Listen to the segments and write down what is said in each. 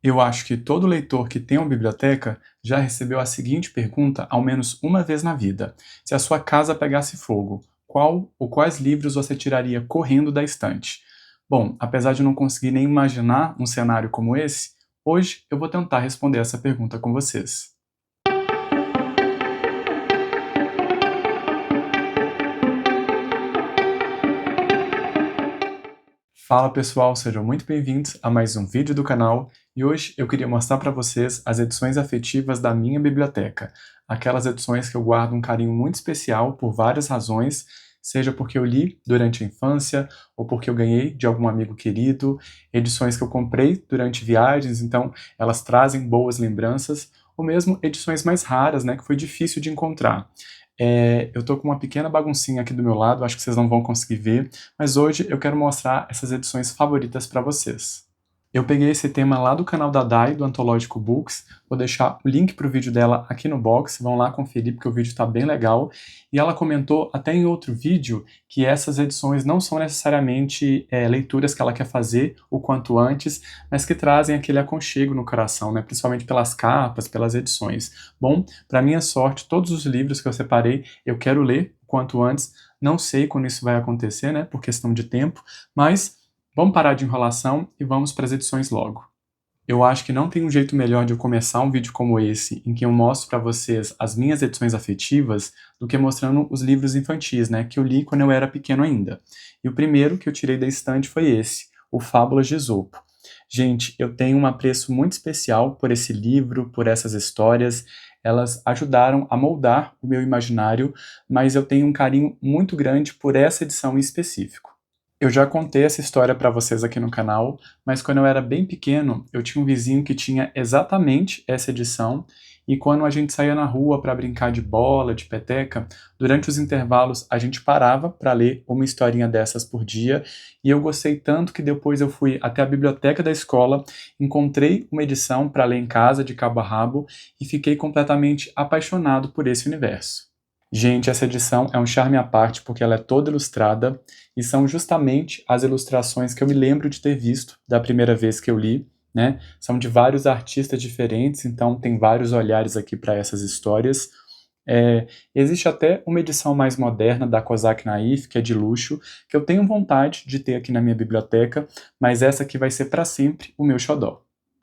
Eu acho que todo leitor que tem uma biblioteca já recebeu a seguinte pergunta ao menos uma vez na vida: se a sua casa pegasse fogo, qual ou quais livros você tiraria correndo da estante? Bom, apesar de não conseguir nem imaginar um cenário como esse, hoje eu vou tentar responder essa pergunta com vocês. Fala pessoal, sejam muito bem-vindos a mais um vídeo do canal e hoje eu queria mostrar para vocês as edições afetivas da minha biblioteca, aquelas edições que eu guardo um carinho muito especial por várias razões, seja porque eu li durante a infância ou porque eu ganhei de algum amigo querido, edições que eu comprei durante viagens, então elas trazem boas lembranças, ou mesmo edições mais raras, né, que foi difícil de encontrar. Eu tô com uma pequena baguncinha aqui do meu lado, acho que vocês não vão conseguir ver, mas hoje eu quero mostrar essas edições favoritas para vocês. Eu peguei esse tema lá do canal da Dai, do Antológico Books, vou deixar o link para o vídeo dela aqui no box, vão lá conferir porque o vídeo está bem legal. E ela comentou até em outro vídeo que essas edições não são necessariamente leituras que ela quer fazer o quanto antes, mas que trazem aquele aconchego no coração, né? Principalmente pelas capas, pelas edições. Bom, para minha sorte, todos os livros que eu separei eu quero ler o quanto antes, não sei quando isso vai acontecer, né? Por questão de tempo, mas vamos parar de enrolação e vamos para as edições logo. Eu acho que não tem um jeito melhor de eu começar um vídeo como esse, em que eu mostro para vocês as minhas edições afetivas, do que mostrando os livros infantis, né, que eu li quando eu era pequeno ainda. E o primeiro que eu tirei da estante foi esse, o Fábulas de Esopo. Gente, eu tenho um apreço muito especial por esse livro, por essas histórias. Elas ajudaram a moldar o meu imaginário, mas eu tenho um carinho muito grande por essa edição em específico. Eu já contei essa história para vocês aqui no canal, mas quando eu era bem pequeno, eu tinha um vizinho que tinha exatamente essa edição, e quando a gente saía na rua para brincar de bola, de peteca, durante os intervalos a gente parava para ler uma historinha dessas por dia, e eu gostei tanto que depois eu fui até a biblioteca da escola, encontrei uma edição para ler em casa de cabo a rabo e fiquei completamente apaixonado por esse universo. Gente, essa edição é um charme à parte porque ela é toda ilustrada e são justamente as ilustrações que eu me lembro de ter visto da primeira vez que eu li, né? São de vários artistas diferentes, então tem vários olhares aqui para essas histórias. Existe até uma edição mais moderna da Kozak Naif, que é de luxo, que eu tenho vontade de ter aqui na minha biblioteca, mas essa aqui vai ser para sempre o meu xodó.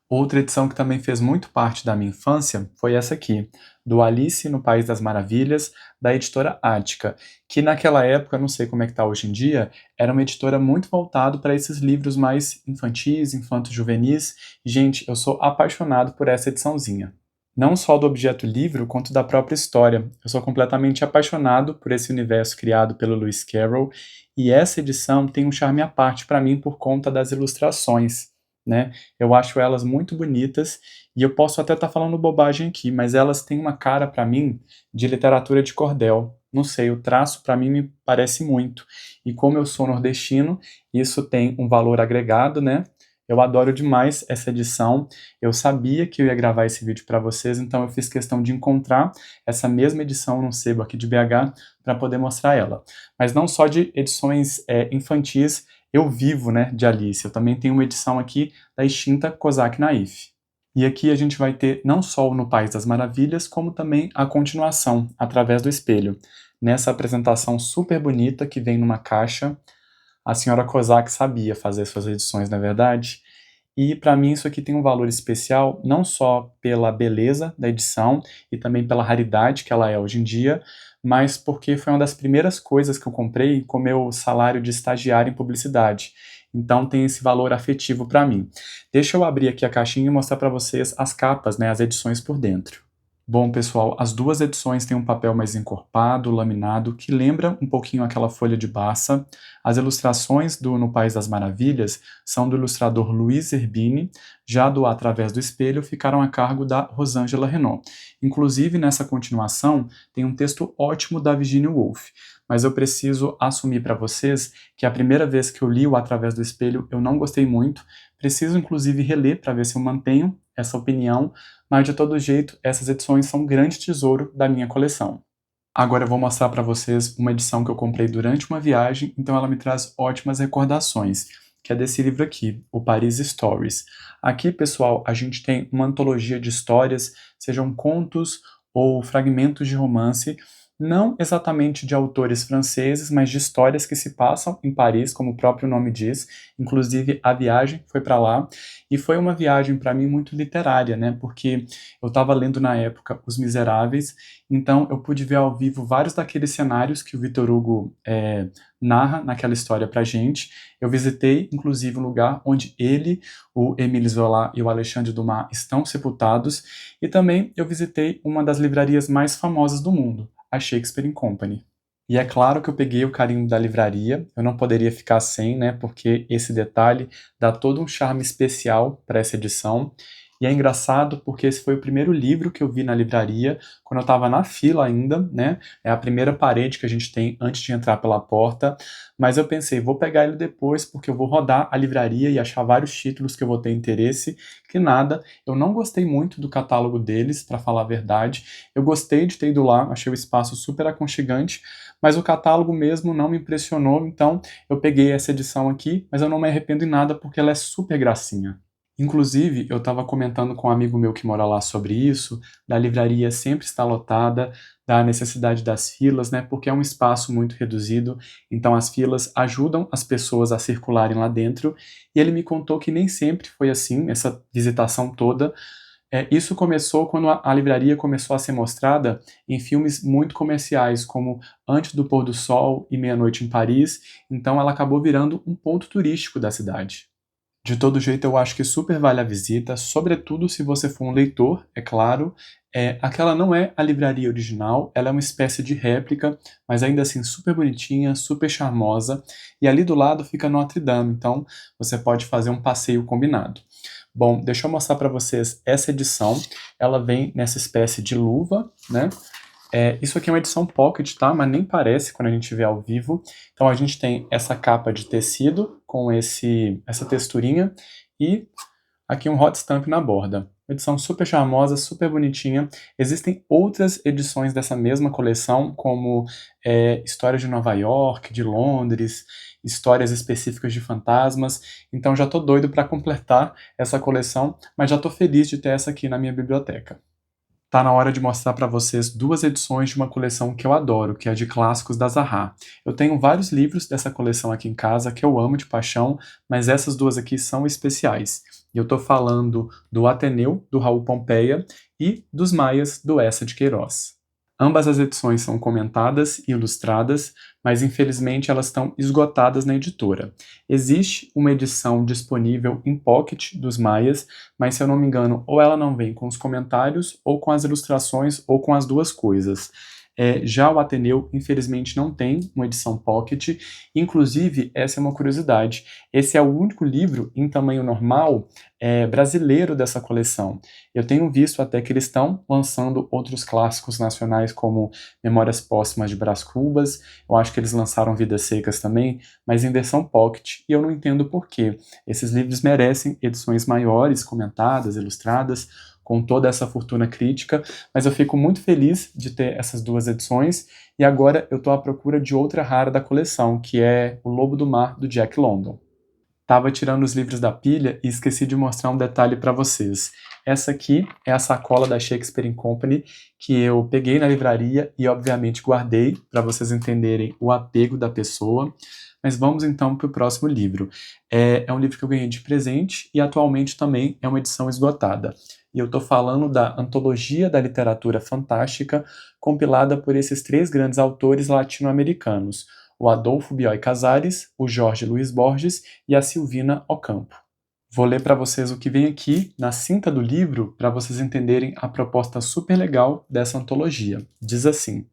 Outra edição que também fez muito parte da minha infância foi essa aqui, do Alice no País das Maravilhas, da editora Ática, que naquela época, não sei como é que está hoje em dia, era uma editora muito voltada para esses livros mais infantis, infanto-juvenis. Gente, eu sou apaixonado por essa ediçãozinha. Não só do objeto livro, quanto da própria história. Eu sou completamente apaixonado por esse universo criado pelo Lewis Carroll, e essa edição tem um charme à parte para mim por conta das ilustrações, né? Eu acho elas muito bonitas e eu posso até estar falando bobagem aqui, mas elas têm uma cara para mim de literatura de cordel. Não sei, o traço para mim me parece muito. E como eu sou nordestino, isso tem um valor agregado, né? Eu adoro demais essa edição. Eu sabia que eu ia gravar esse vídeo para vocês, então eu fiz questão de encontrar essa mesma edição num sebo aqui de BH para poder mostrar ela. Mas não só de edições infantis eu vivo, né, de Alice. Eu também tenho uma edição aqui da extinta Kozak Naif. E aqui a gente vai ter não só o No País das Maravilhas, como também a continuação, Através do Espelho. Nessa apresentação super bonita que vem numa caixa, a senhora Kozak sabia fazer suas edições, não é verdade? E para mim isso aqui tem um valor especial, não só pela beleza da edição e também pela raridade que ela é hoje em dia, mas porque foi uma das primeiras coisas que eu comprei com meu salário de estagiário em publicidade. Então tem esse valor afetivo para mim. Deixa eu abrir aqui a caixinha e mostrar para vocês as capas, né, as edições por dentro. Bom, pessoal, as duas edições têm um papel mais encorpado, laminado, que lembra um pouquinho aquela folha de Barça. As ilustrações do No País das Maravilhas são do ilustrador Luiz Zerbini, já do Através do Espelho ficaram a cargo da Rosângela Renaud. Inclusive, nessa continuação, tem um texto ótimo da Virginia Woolf, mas eu preciso assumir para vocês que a primeira vez que eu li o Através do Espelho eu não gostei muito, preciso inclusive reler para ver se eu mantenho essa opinião, mas de todo jeito, essas edições são um grande tesouro da minha coleção. Agora eu vou mostrar para vocês uma edição que eu comprei durante uma viagem, então ela me traz ótimas recordações, que é desse livro aqui, o Paris Stories. Aqui, pessoal, a gente tem uma antologia de histórias, sejam contos ou fragmentos de romance, não exatamente de autores franceses, mas de histórias que se passam em Paris, como o próprio nome diz. Inclusive, a viagem foi para lá, e foi uma viagem para mim muito literária, né? Porque eu estava lendo na época Os Miseráveis, então eu pude ver ao vivo vários daqueles cenários que o Victor Hugo narra naquela história pra gente. Eu visitei, inclusive, um lugar onde ele, o Émile Zola e o Alexandre Dumas estão sepultados, e também eu visitei uma das livrarias mais famosas do mundo, a Shakespeare Company. E é claro que eu peguei o carimbo da livraria, eu não poderia ficar sem, né, porque esse detalhe dá todo um charme especial para essa edição. E é engraçado porque esse foi o primeiro livro que eu vi na livraria, quando eu estava na fila ainda, né? É a primeira parede que a gente tem antes de entrar pela porta. Mas eu pensei, vou pegar ele depois porque eu vou rodar a livraria e achar vários títulos que eu vou ter interesse. Que nada, eu não gostei muito do catálogo deles, para falar a verdade. Eu gostei de ter ido lá, achei o espaço super aconchegante, mas o catálogo mesmo não me impressionou, então eu peguei essa edição aqui, mas eu não me arrependo em nada porque ela é super gracinha. Inclusive, eu estava comentando com um amigo meu que mora lá sobre isso, da livraria sempre estar lotada, da necessidade das filas, né, porque é um espaço muito reduzido, então as filas ajudam as pessoas a circularem lá dentro, e ele me contou que nem sempre foi assim, essa visitação toda. Isso começou quando a livraria começou a ser mostrada em filmes muito comerciais, como Antes do Pôr do Sol e Meia-Noite em Paris, então ela acabou virando um ponto turístico da cidade. De todo jeito, eu acho que super vale a visita, sobretudo se você for um leitor, é claro. Aquela não é a livraria original, ela é uma espécie de réplica, mas ainda assim super bonitinha, super charmosa. E ali do lado fica Notre Dame, então você pode fazer um passeio combinado. Bom, deixa eu mostrar para vocês essa edição. Ela vem nessa espécie de luva, né? Isso aqui é uma edição pocket, tá? Mas nem parece quando a gente vê ao vivo. Então a gente tem essa capa de tecido com essa texturinha e aqui um hot stamp na borda. Edição super charmosa, super bonitinha. Existem outras edições dessa mesma coleção, como histórias de Nova York, de Londres, histórias específicas de fantasmas. Então já tô doido para completar essa coleção, mas já tô feliz de ter essa aqui na minha biblioteca. Tá na hora de mostrar para vocês duas edições de uma coleção que eu adoro, que é a de clássicos da Zaha. Eu tenho vários livros dessa coleção aqui em casa que eu amo de paixão, mas essas duas aqui são especiais. E eu tô falando do Ateneu, do Raul Pompeia, e dos Maias, do Eça de Queiroz. Ambas as edições são comentadas e ilustradas, mas infelizmente elas estão esgotadas na editora. Existe uma edição disponível em pocket dos Maias, mas se eu não me engano, ou ela não vem com os comentários, ou com as ilustrações, ou com as duas coisas. Já o Ateneu, infelizmente, não tem uma edição pocket. Inclusive, essa é uma curiosidade, esse é o único livro em tamanho normal brasileiro dessa coleção. Eu tenho visto até que eles estão lançando outros clássicos nacionais, como Memórias Póstumas de Brás Cubas, eu acho que eles lançaram Vidas Secas também, mas em versão pocket, e eu não entendo por quê. Esses livros merecem edições maiores, comentadas, ilustradas, com toda essa fortuna crítica, mas eu fico muito feliz de ter essas duas edições, e agora eu estou à procura de outra rara da coleção, que é O Lobo do Mar, do Jack London. Tava tirando os livros da pilha e esqueci de mostrar um detalhe para vocês. Essa aqui é a sacola da Shakespeare Company, que eu peguei na livraria e obviamente guardei, para vocês entenderem o apego da pessoa. Mas vamos então para o próximo livro. É um livro que eu ganhei de presente e atualmente também é uma edição esgotada. E eu estou falando da Antologia da Literatura Fantástica, compilada por esses três grandes autores latino-americanos, o Adolfo Bioy Casares, o Jorge Luiz Borges e a Silvina Ocampo. Vou ler para vocês o que vem aqui na cinta do livro para vocês entenderem a proposta super legal dessa antologia. Diz assim: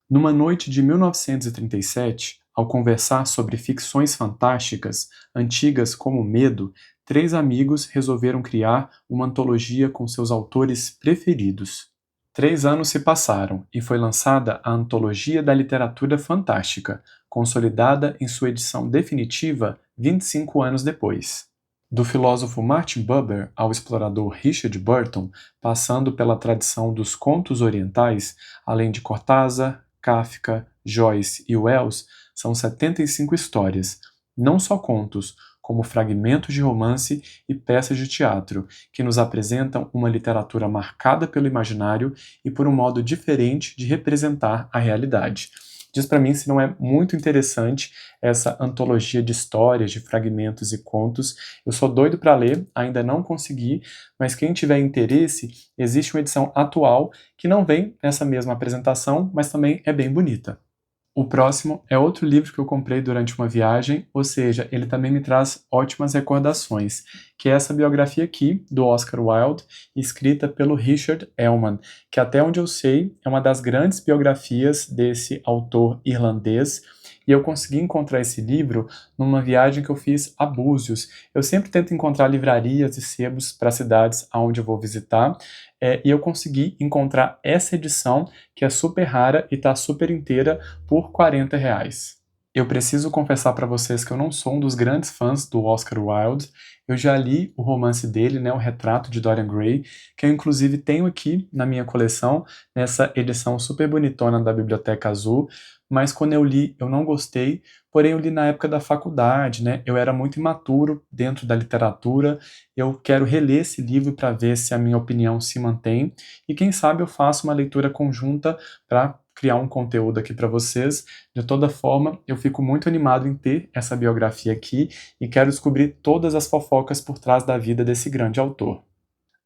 numa noite de 1937, ao conversar sobre ficções fantásticas, antigas como Medo, três amigos resolveram criar uma antologia com seus autores preferidos. 3 anos se passaram e foi lançada a Antologia da Literatura Fantástica, consolidada em sua edição definitiva 25 anos depois. Do filósofo Martin Buber ao explorador Richard Burton, passando pela tradição dos contos orientais, além de Cortázar, Kafka, Joyce e Wells, são 75 histórias, não só contos, como fragmentos de romance e peças de teatro, que nos apresentam uma literatura marcada pelo imaginário e por um modo diferente de representar a realidade. Diz para mim se não é muito interessante essa antologia de histórias, de fragmentos e contos. Eu sou doido para ler, ainda não consegui, mas quem tiver interesse, existe uma edição atual que não vem nessa mesma apresentação, mas também é bem bonita. O próximo é outro livro que eu comprei durante uma viagem, ou seja, ele também me traz ótimas recordações, que é essa biografia aqui, do Oscar Wilde, escrita pelo Richard Ellmann, que até onde eu sei é uma das grandes biografias desse autor irlandês, e eu consegui encontrar esse livro numa viagem que eu fiz a Búzios. Eu sempre tento encontrar livrarias e sebos para cidades aonde eu vou visitar, e eu consegui encontrar essa edição, que é super rara e está super inteira, por R$ 40. Eu preciso confessar para vocês que eu não sou um dos grandes fãs do Oscar Wilde. Eu já li o romance dele, né, O Retrato de Dorian Gray, que eu inclusive tenho aqui na minha coleção, nessa edição super bonitona da Biblioteca Azul, mas quando eu li eu não gostei, porém eu li na época da faculdade, né, eu era muito imaturo dentro da literatura, eu quero reler esse livro para ver se a minha opinião se mantém, e quem sabe eu faço uma leitura conjunta para criar um conteúdo aqui para vocês. De toda forma, eu fico muito animado em ter essa biografia aqui e quero descobrir todas as fofocas por trás da vida desse grande autor.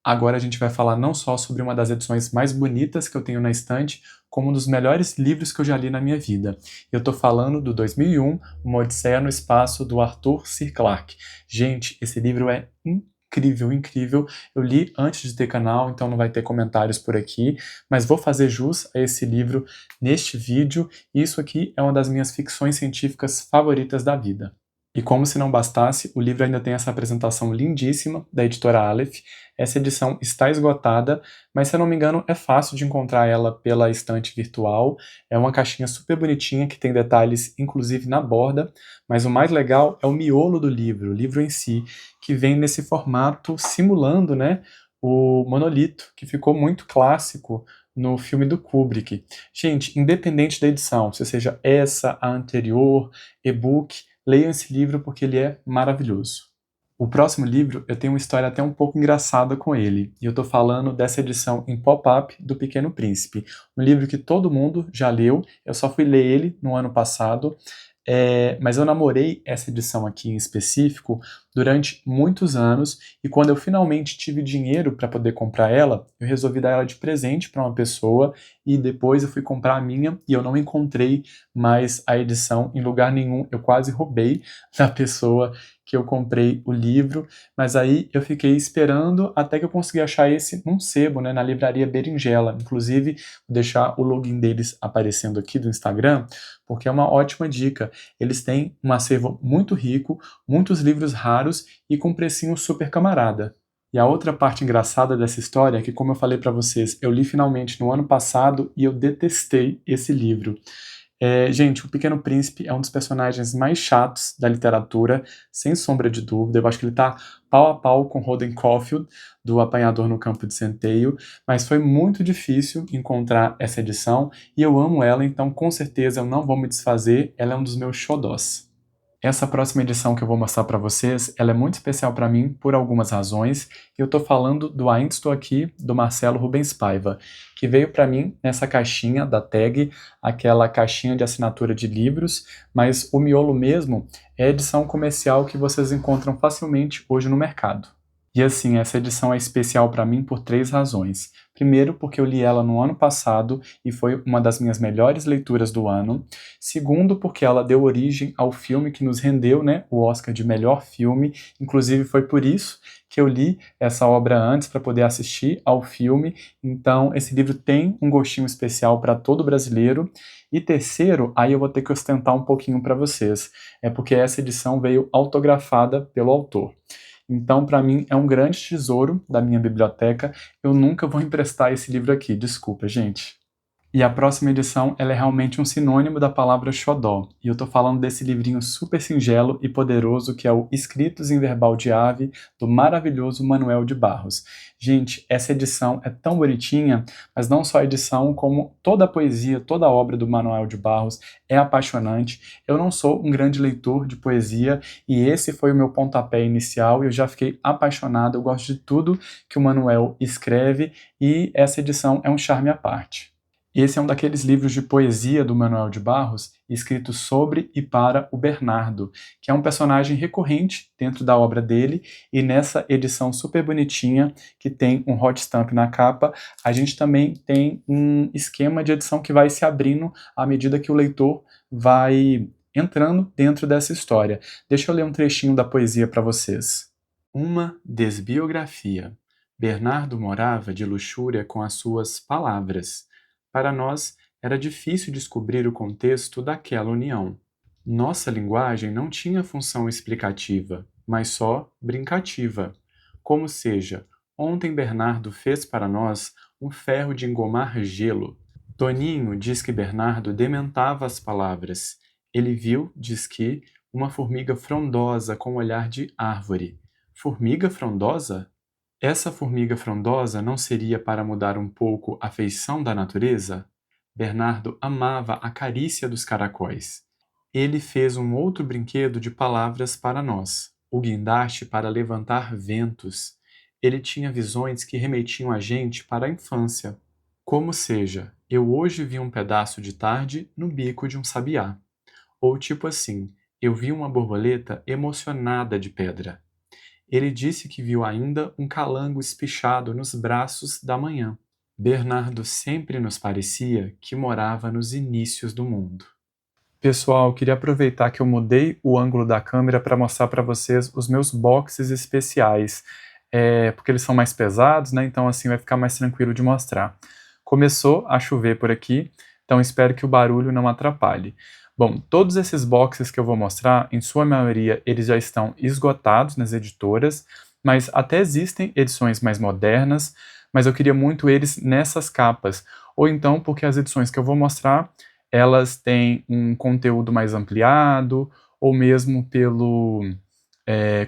Agora a gente vai falar não só sobre uma das edições mais bonitas que eu tenho na estante, como um dos melhores livros que eu já li na minha vida. Eu tô falando do 2001, Uma Odisseia no Espaço, do Arthur C. Clarke. Gente, esse livro é incrível, incrível. Eu li antes de ter canal, então não vai ter comentários por aqui, mas vou fazer jus a esse livro neste vídeo. Isso aqui é uma das minhas ficções científicas favoritas da vida. E como se não bastasse, o livro ainda tem essa apresentação lindíssima da editora Aleph. Essa edição está esgotada, mas se eu não me engano é fácil de encontrar ela pela estante virtual. É uma caixinha super bonitinha que tem detalhes inclusive na borda, mas o mais legal é o miolo do livro, o livro em si, que vem nesse formato simulando, né, o monolito, que ficou muito clássico no filme do Kubrick. Gente, independente da edição, se seja essa, a anterior, e-book, leiam esse livro porque ele é maravilhoso. O próximo livro, eu tenho uma história até um pouco engraçada com ele, e eu tô falando dessa edição em pop-up do Pequeno Príncipe, um livro que todo mundo já leu, eu só fui ler ele no ano passado, mas eu namorei essa edição aqui em específico durante muitos anos, e quando eu finalmente tive dinheiro para poder comprar ela, eu resolvi dar ela de presente para uma pessoa, e depois eu fui comprar a minha, e eu não encontrei mais a edição em lugar nenhum, eu quase roubei da pessoa que eu comprei o livro, mas aí eu fiquei esperando até que eu consegui achar esse num sebo, né, na livraria Berinjela. Inclusive, vou deixar o login deles aparecendo aqui do Instagram, porque é uma ótima dica. Eles têm um acervo muito rico, muitos livros raros e com precinho super camarada. E a outra parte engraçada dessa história é que, como eu falei para vocês, eu li finalmente no ano passado e eu detestei esse livro. Gente, o Pequeno Príncipe é um dos personagens mais chatos da literatura, sem sombra de dúvida. Eu acho que ele tá pau a pau com Holden Caulfield, do Apanhador no Campo de Centeio, mas foi muito difícil encontrar essa edição, e eu amo ela, então com certeza eu não vou me desfazer, ela é um dos meus xodós. Essa próxima edição que eu vou mostrar para vocês, ela é muito especial para mim por algumas razões. Eu estou falando do Ainda Estou Aqui, do Marcelo Rubens Paiva, que veio para mim nessa caixinha da tag, aquela caixinha de assinatura de livros, mas o miolo mesmo é a edição comercial que vocês encontram facilmente hoje no mercado. E assim, essa edição é especial para mim por 3 razões. Primeiro, porque eu li ela no ano passado e foi uma das minhas melhores leituras do ano. Segundo, porque ela deu origem ao filme que nos rendeu, né, o Oscar de melhor filme. Inclusive, foi por isso que eu li essa obra antes, para poder assistir ao filme. Então, esse livro tem um gostinho especial para todo brasileiro. E terceiro, aí eu vou ter que ostentar um pouquinho para vocês. É porque essa edição veio autografada pelo autor. Então, para mim, é um grande tesouro da minha biblioteca. Eu nunca vou emprestar esse livro aqui, desculpa, gente. E a próxima edição, ela é realmente um sinônimo da palavra xodó. E eu estou falando desse livrinho super singelo e poderoso que é o Escritos em Verbal de Ave, do maravilhoso Manuel de Barros. Gente, essa edição é tão bonitinha, mas não só a edição, como toda a poesia, toda a obra do Manuel de Barros é apaixonante. Eu não sou um grande leitor de poesia e esse foi o meu pontapé inicial e eu já fiquei apaixonado. Eu gosto de tudo que o Manuel escreve e essa edição é um charme à parte. Esse é um daqueles livros de poesia do Manuel de Barros, escrito sobre e para o Bernardo, que é um personagem recorrente dentro da obra dele, e nessa edição super bonitinha, que tem um hot stamp na capa, a gente também tem um esquema de edição que vai se abrindo à medida que o leitor vai entrando dentro dessa história. Deixa eu ler um trechinho da poesia para vocês. Uma desbiografia. Bernardo morava de luxúria com as suas palavras. Para nós, era difícil descobrir o contexto daquela união. Nossa linguagem não tinha função explicativa, mas só brincativa. Como seja, ontem Bernardo fez para nós um ferro de engomar gelo. Toninho diz que Bernardo dementava as palavras. Ele viu, diz que, uma formiga frondosa com olhar de árvore. Formiga frondosa? Essa formiga frondosa não seria para mudar um pouco a feição da natureza? Bernardo amava a carícia dos caracóis. Ele fez um outro brinquedo de palavras para nós, o guindaste para levantar ventos. Ele tinha visões que remetiam a gente para a infância. Como seja, eu hoje vi um pedaço de tarde no bico de um sabiá. Ou tipo assim, eu vi uma borboleta emocionada de pedra. Ele disse que viu ainda um calango espichado nos braços da manhã. Bernardo sempre nos parecia que morava nos inícios do mundo. Pessoal, queria aproveitar que eu mudei o ângulo da câmera para mostrar para vocês os meus boxes especiais, porque eles são mais pesados, né? Então assim vai ficar mais tranquilo de mostrar. Começou a chover por aqui, então espero que o barulho não atrapalhe. Bom, todos esses boxes que eu vou mostrar, em sua maioria, eles já estão esgotados nas editoras, mas até existem edições mais modernas, mas eu queria muito eles nessas capas. Ou então porque as edições que eu vou mostrar, elas têm um conteúdo mais ampliado, ou mesmo pelo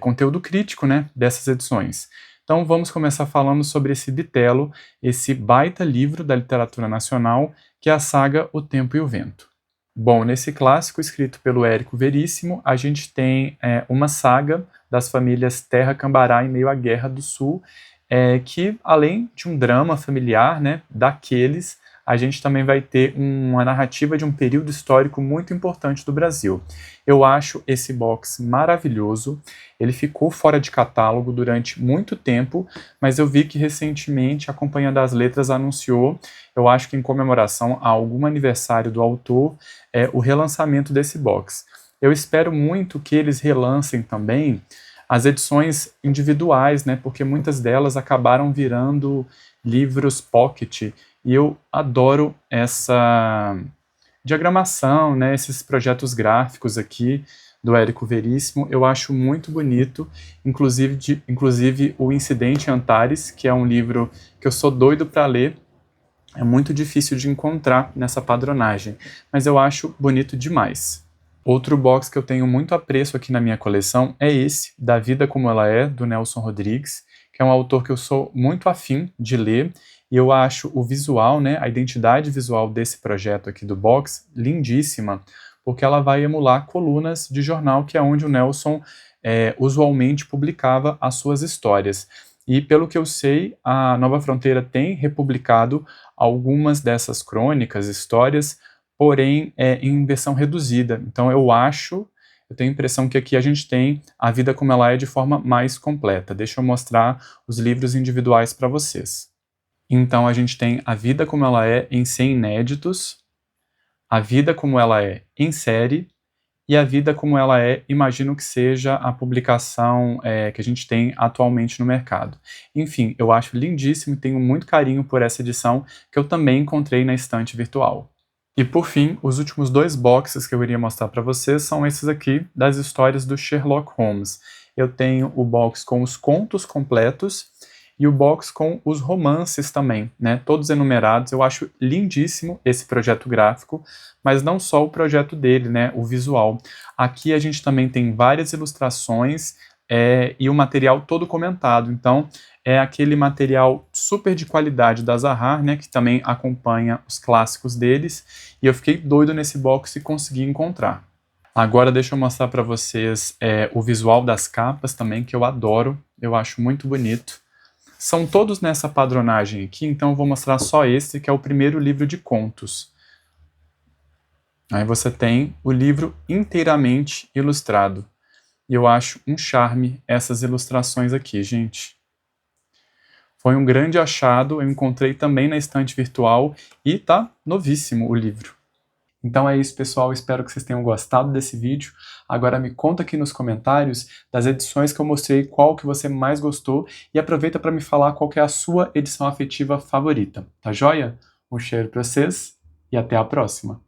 conteúdo crítico, né, dessas edições. Então vamos começar falando sobre esse bitelo, esse baita livro da literatura nacional, que é a saga O Tempo e o Vento. Bom, nesse clássico escrito pelo Érico Veríssimo, a gente tem uma saga das famílias Terra Cambará em meio à Guerra do Sul, que além de um drama familiar, né, daqueles, a gente também vai ter uma narrativa de um período histórico muito importante do Brasil. Eu acho esse box maravilhoso, ele ficou fora de catálogo durante muito tempo, mas eu vi que recentemente a Companhia das Letras anunciou, eu acho que em comemoração a algum aniversário do autor, o relançamento desse box. Eu espero muito que eles relancem também as edições individuais, né, porque muitas delas acabaram virando livros pocket, e eu adoro essa diagramação, né, esses projetos gráficos aqui do Érico Veríssimo, eu acho muito bonito, inclusive o Incidente em Antares, que é um livro que eu sou doido para ler, é muito difícil de encontrar nessa padronagem, mas eu acho bonito demais. Outro box que eu tenho muito apreço aqui na minha coleção é esse, Da Vida Como Ela É, do Nelson Rodrigues, que é um autor que eu sou muito afim de ler, e eu acho o visual, né, a identidade visual desse projeto aqui do box, lindíssima, porque ela vai emular colunas de jornal, que é onde o Nelson usualmente publicava as suas histórias. E pelo que eu sei, a Nova Fronteira tem republicado algumas dessas crônicas, histórias, porém em versão reduzida. Então eu tenho a impressão que aqui a gente tem A Vida Como Ela É de forma mais completa. Deixa eu mostrar os livros individuais para vocês. Então a gente tem A Vida Como Ela É em 100 inéditos, A Vida Como Ela É em série, e A Vida Como Ela É, imagino que seja a publicação que a gente tem atualmente no mercado. Enfim, eu acho lindíssimo e tenho muito carinho por essa edição, que eu também encontrei na estante virtual. E por fim, os últimos dois boxes que eu iria mostrar para vocês são esses aqui, das histórias do Sherlock Holmes. Eu tenho o box com os contos completos, e o box com os romances também, né, todos enumerados. Eu acho lindíssimo esse projeto gráfico, mas não só o projeto dele, né, o visual. Aqui a gente também tem várias ilustrações e o material todo comentado, então é aquele material super de qualidade da Zahar, né, que também acompanha os clássicos deles, e eu fiquei doido nesse box e consegui encontrar. Agora deixa eu mostrar para vocês o visual das capas também, que eu adoro, eu acho muito bonito. São todos nessa padronagem aqui, então eu vou mostrar só esse, que é o primeiro livro de contos. Aí você tem o livro inteiramente ilustrado. E eu acho um charme essas ilustrações aqui, gente. Foi um grande achado, eu encontrei também na estante virtual e tá novíssimo o livro. Então é isso, pessoal, espero que vocês tenham gostado desse vídeo. Agora me conta aqui nos comentários das edições que eu mostrei, qual que você mais gostou, e aproveita para me falar qual que é a sua edição afetiva favorita, tá joia? Um cheiro para vocês e até a próxima!